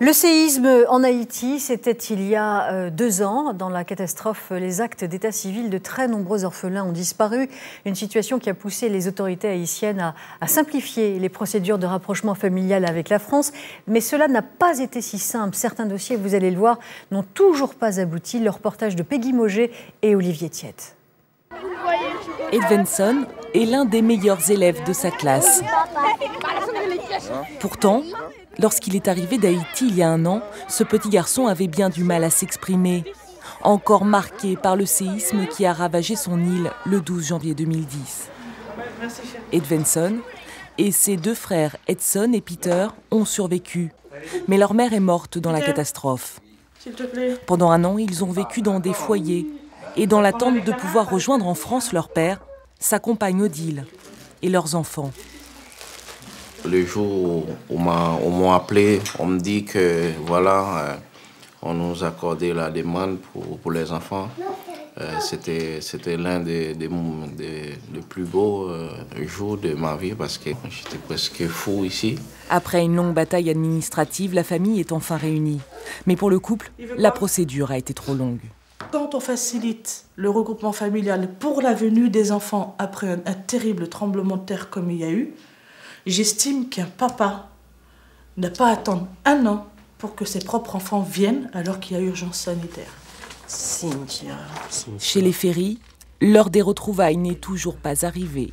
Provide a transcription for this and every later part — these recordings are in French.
Le séisme en Haïti, c'était il y a 2 ans. Dans la catastrophe, les actes d'état civil de très nombreux orphelins ont disparu. Une situation qui a poussé les autorités haïtiennes à simplifier les procédures de rapprochement familial avec la France. Mais cela n'a pas été si simple. Certains dossiers, vous allez le voir, n'ont toujours pas abouti. Le reportage de Peggy Moget et Olivier Thiette. Edvenson est l'un des meilleurs élèves de sa classe. Pourtant, lorsqu'il est arrivé d'Haïti il y a 1 an, ce petit garçon avait bien du mal à s'exprimer, encore marqué par le séisme qui a ravagé son île le 12 janvier 2010. Edvenson et ses 2 frères Edson et Peter ont survécu, mais leur mère est morte dans la catastrophe. Pendant 1 an, ils ont vécu dans des foyers et dans l'attente de pouvoir rejoindre en France leur père, sa compagne Odile et leurs enfants. Le jour où on m'a appelé, on me dit que voilà, on nous accordait la demande pour les enfants. C'était l'un des plus beaux jours de ma vie parce que j'étais presque fou ici. Après une longue bataille administrative, la famille est enfin réunie. Mais pour le couple, la procédure a été trop longue. Quand on facilite le regroupement familial pour la venue des enfants après un terrible tremblement de terre comme il y a eu, j'estime qu'un papa n'a pas à attendre 1 an pour que ses propres enfants viennent alors qu'il y a urgence sanitaire. Cynthia. Chez les Ferry, l'heure des retrouvailles n'est toujours pas arrivée.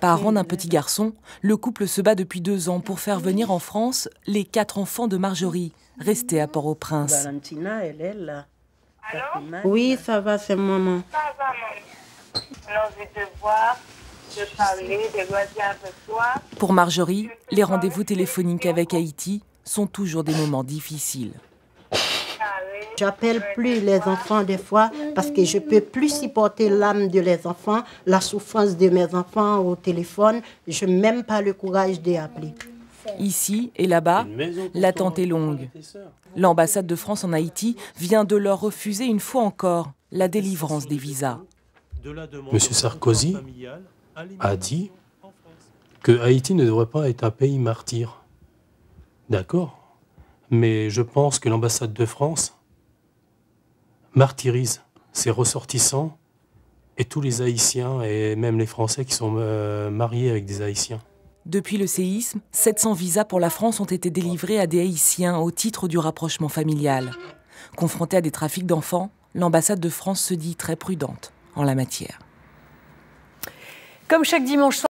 Parent d'un petit garçon, le couple se bat depuis 2 ans pour faire venir en France les 4 enfants de Marjorie, restés à Port-au-Prince. Valentina, elle est là. Allô? Oui, ça va, c'est maman. Ça va, maman. J'ai envie de voir, de parler, de loisirs avec toi. Pour Marjorie, les rendez-vous téléphoniques avec Haïti sont toujours des moments difficiles. J'appelle plus les enfants des fois parce que je peux plus supporter l'âme de les enfants, la souffrance de mes enfants au téléphone. Je n'ai même pas le courage d'y appeler. Ici et là-bas, l'attente est longue. L'ambassade de France en Haïti vient de leur refuser une fois encore la délivrance des visas. Monsieur Sarkozy a dit que Haïti ne devrait pas être un pays martyr. D'accord, mais je pense que l'ambassade de France martyrise ses ressortissants et tous les Haïtiens et même les Français qui sont mariés avec des Haïtiens. Depuis le séisme, 700 visas pour la France ont été délivrés à des Haïtiens au titre du rapprochement familial. Confrontée à des trafics d'enfants, l'ambassade de France se dit très prudente en la matière. Comme chaque dimanche soir,